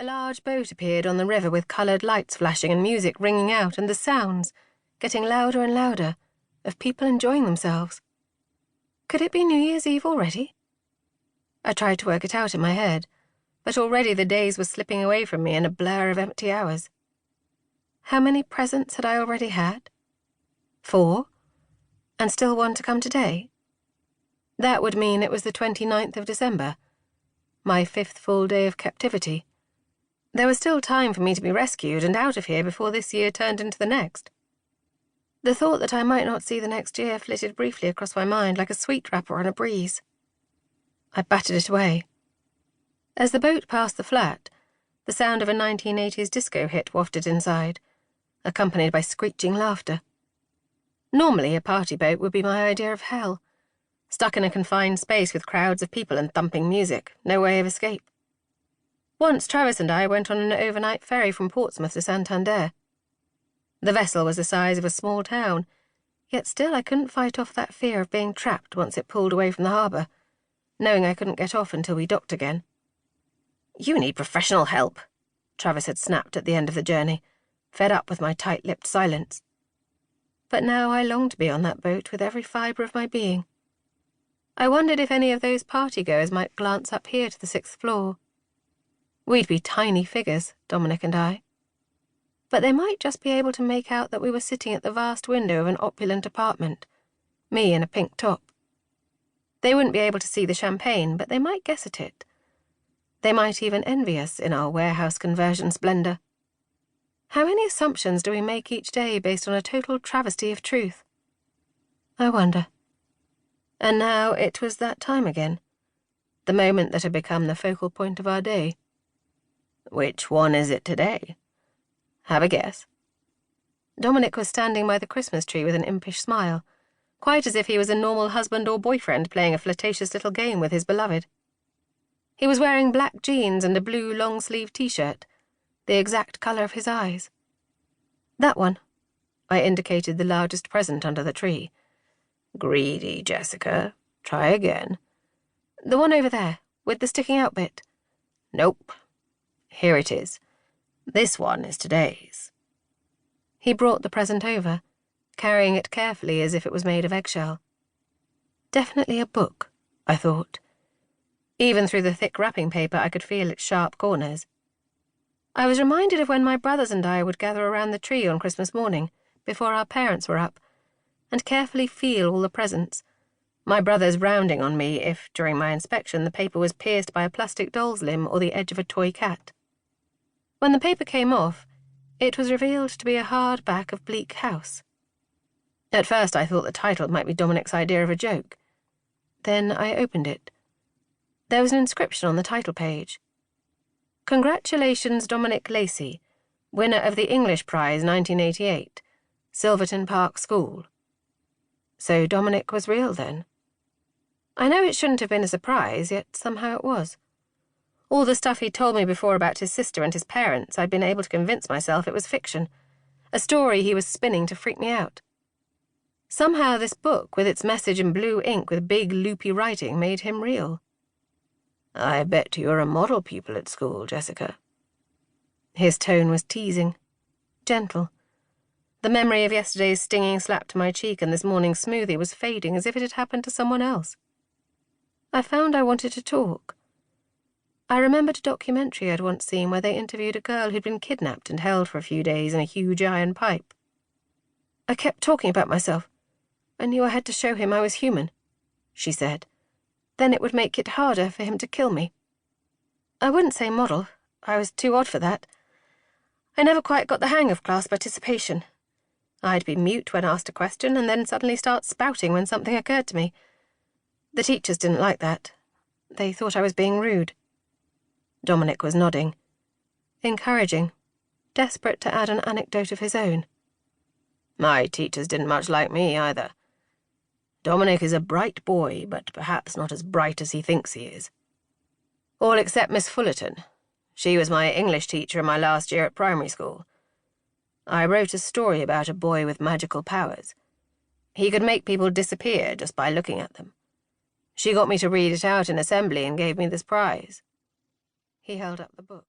A large boat appeared on the river with coloured lights flashing and music ringing out, and the sounds, getting louder and louder, of people enjoying themselves. Could it be New Year's Eve already? I tried to work it out in my head, but already the days were slipping away from me in a blur of empty hours. How many presents had I already had? 4? And still one to come today? That would mean it was the 29th of December, my 5th full day of captivity. There was still time for me to be rescued and out of here before this year turned into the next. The thought that I might not see the next year flitted briefly across my mind like a sweet wrapper on a breeze. I batted it away. As the boat passed the flat, the sound of a 1980s disco hit wafted inside, accompanied by screeching laughter. Normally, a party boat would be my idea of hell. Stuck in a confined space with crowds of people and thumping music, no way of escape. Once Travis and I went on an overnight ferry from Portsmouth to Santander. The vessel was the size of a small town, yet still I couldn't fight off that fear of being trapped once it pulled away from the harbour, knowing I couldn't get off until we docked again. "You need professional help," Travis had snapped at the end of the journey, fed up with my tight-lipped silence. But now I longed to be on that boat with every fibre of my being. I wondered if any of those party-goers might glance up here to the 6th floor. We'd be tiny figures, Dominic and I. But they might just be able to make out that we were sitting at the vast window of an opulent apartment, me in a pink top. They wouldn't be able to see the champagne, but they might guess at it. They might even envy us in our warehouse conversion splendour. How many assumptions do we make each day based on a total travesty of truth? I wonder. And now it was that time again, the moment that had become the focal point of our day. "Which one is it today? Have a guess." Dominic was standing by the Christmas tree with an impish smile, quite as if he was a normal husband or boyfriend playing a flirtatious little game with his beloved. He was wearing black jeans and a blue long-sleeved t-shirt, the exact colour of his eyes. "That one." I indicated the largest present under the tree. "Greedy, Jessica. Try again." "The one over there, with the sticking-out bit." "Nope. Here it is. This one is today's." He brought the present over, carrying it carefully as if it was made of eggshell. Definitely a book, I thought. Even through the thick wrapping paper I could feel its sharp corners. I was reminded of when my brothers and I would gather around the tree on Christmas morning, before our parents were up, and carefully feel all the presents, my brothers rounding on me if, during my inspection, the paper was pierced by a plastic doll's limb or the edge of a toy cat. When the paper came off, it was revealed to be a hardback of Bleak House. At first I thought the title might be Dominic's idea of a joke. Then I opened it. There was an inscription on the title page. "Congratulations, Dominic Lacey, winner of the English Prize 1988, Silverton Park School." So Dominic was real then. I know it shouldn't have been a surprise, yet somehow it was. All the stuff he'd told me before about his sister and his parents, I'd been able to convince myself it was fiction, a story he was spinning to freak me out. Somehow this book, with its message in blue ink with big, loopy writing, made him real. "I bet you're a model pupil at school, Jessica." His tone was teasing, gentle. The memory of yesterday's stinging slap to my cheek and this morning's smoothie was fading as if it had happened to someone else. I found I wanted to talk. I remembered a documentary I'd once seen where they interviewed a girl who'd been kidnapped and held for a few days in a huge iron pipe. "I kept talking about myself. I knew I had to show him I was human," she said. "Then it would make it harder for him to kill me. I wouldn't say model. I was too odd for that. I never quite got the hang of class participation. I'd be mute when asked a question and then suddenly start spouting when something occurred to me. The teachers didn't like that. They thought I was being rude." Dominic was nodding. Encouraging, desperate to add an anecdote of his own. "My teachers didn't much like me either. Dominic is a bright boy, but perhaps not as bright as he thinks he is. All except Miss Fullerton. She was my English teacher in my last year at primary school. I wrote a story about a boy with magical powers. He could make people disappear just by looking at them. She got me to read it out in assembly and gave me this prize." He held up the book.